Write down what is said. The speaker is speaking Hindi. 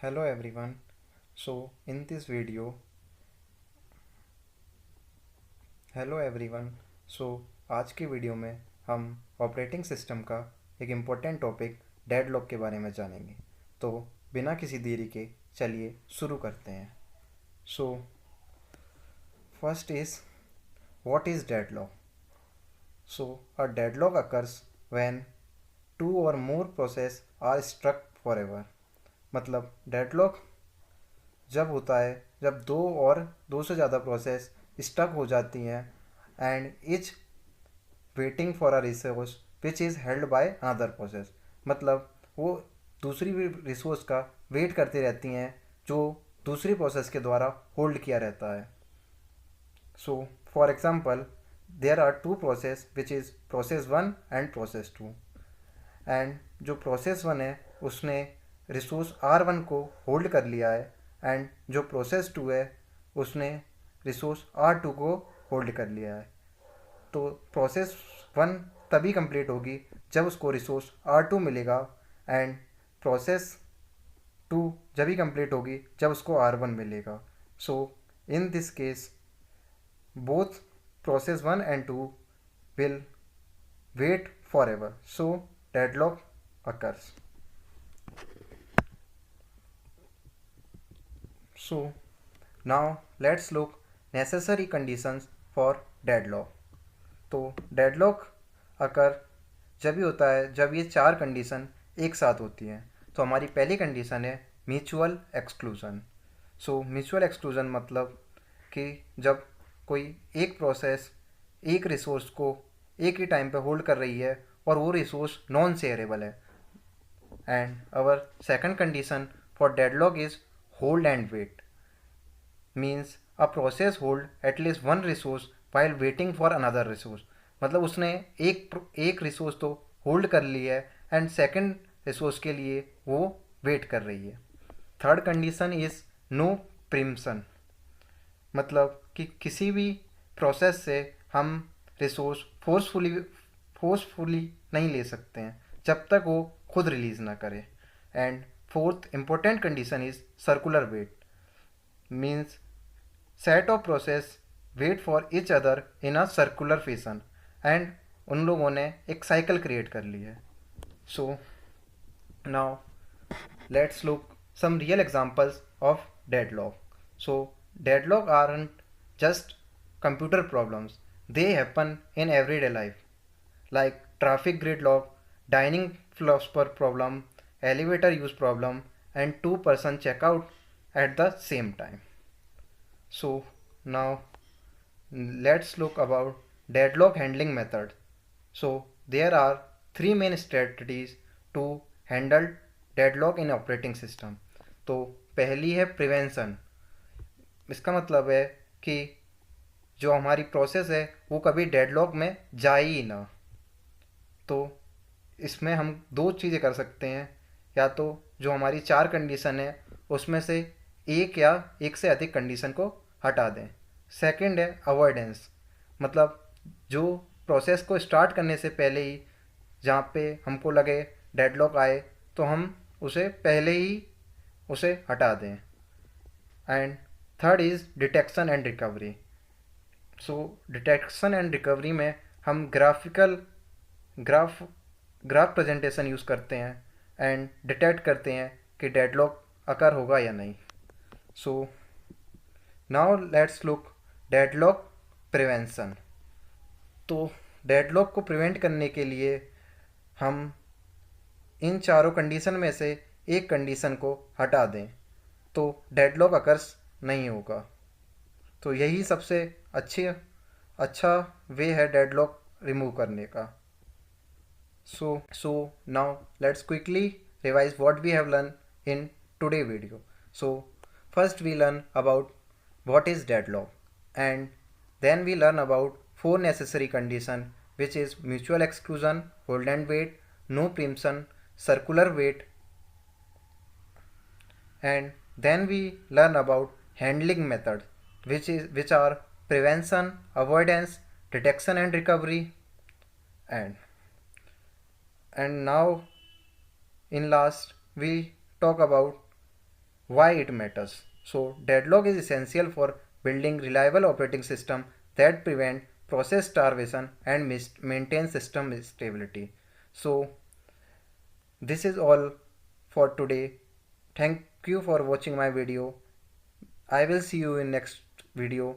Hello everyone. So in this video, hello everyone. So आज की वीडियो में हम ऑपरेटिंग सिस्टम का एक इम्पोर्टेंट टॉपिक डेडलॉक के बारे में जानेंगे. तो बिना किसी देरी के चलिए शुरू करते हैं. So first is what is deadlock. So a deadlock occurs when two or more process are struck forever एवर. मतलब डेडलॉक जब होता है जब दो से ज़्यादा प्रोसेस स्टक हो जाती हैं and each waiting for a resource which is held by another process. मतलब वो दूसरी रिसोर्स का वेट करती रहती हैं जो दूसरी प्रोसेस के द्वारा होल्ड किया रहता है. So for example there are two process which is process one and process two. And जो प्रोसेस वन है उसने रिसोर्स R1 को होल्ड कर लिया है एंड जो प्रोसेस टू है उसने रिसोर्स R2 को होल्ड कर लिया है. तो प्रोसेस वन तभी कंप्लीट होगी जब उसको रिसोर्स R2 मिलेगा एंड प्रोसेस टू जब ही कंप्लीट होगी जब उसको R1 मिलेगा. So in this case both process one and two will wait forever. So deadlock occurs. So now let's look necessary conditions for deadlock. तो deadlock occur जब भी होता है जब ये चार कंडीशन एक साथ होती हैं. तो हमारी पहली कंडीशन है mutual exclusion. So mutual exclusion मतलब कि जब कोई एक प्रोसेस एक रिसोर्स को एक ही टाइम पे होल्ड कर रही है और वो रिसोर्स नॉन शेयरेबल है. And our second condition for deadlock is hold and wait. Means a process hold at least one resource while waiting for another resource. मतलब उसने एक रिसोर्स तो होल्ड कर ली है एंड सेकंड रिसोर्स के लिए वो वेट कर रही है. Third condition is no preemption. मतलब कि किसी भी प्रोसेस से हम रिसोर्स फोर्सफुली नहीं ले सकते हैं जब तक वो खुद रिलीज़ ना करे. And fourth important condition is circular wait. Means set of process wait for each other in a circular fashion. And उन लोगों ने एक साइकिल क्रिएट कर ली है. So now let's look some real examples of deadlock. So deadlock aren't just computer problems, they happen in everyday life, like traffic gridlock, dining philosopher problem, elevator use problem, and two-person checkout at the same time. So now let's look about deadlock handling method. So there are three main strategies to handle deadlock in operating system. तो पहली है प्रिवेंशन. इसका मतलब है कि जो हमारी प्रोसेस है वो कभी डेडलॉक में जाए ही ना. तो इसमें हम दो चीज़ें कर सकते हैं. या तो जो हमारी चार कंडीशन है उसमें से एक या एक से अधिक कंडीशन को हटा दें. सेकंड है अवॉइडेंस. मतलब जो प्रोसेस को स्टार्ट करने से पहले ही जहाँ पे हमको लगे डेडलॉक आए तो हम उसे पहले ही उसे हटा दें. And third is detection and recovery. So detection and recovery में हम ग्राफ प्रेजेंटेशन यूज़ करते हैं एंड डिटेक्ट करते हैं कि डेडलॉक अकर होगा या नहीं. सो now let's look deadlock prevention. तो डेडलॉक को प्रिवेंट करने के लिए हम इन चारों कंडीशन में से एक कंडीशन को हटा दें तो डेडलॉक अकर्स नहीं होगा. तो यही सबसे अच्छा वे है डेडलॉक रिमूव करने का. So now let's quickly revise what we have learn in today video. So first we learn about what is deadlock and then we learn about four necessary condition which is mutual exclusion, hold and wait, no preemption, circular weight, and then we learn about handling methods which are prevention, avoidance, detection and recovery, and now in last we talk about why it matters. So deadlock is essential for building reliable operating system that prevent process starvation and maintain system stability. So this is all for today. Thank you for watching my video. I will see you in next video.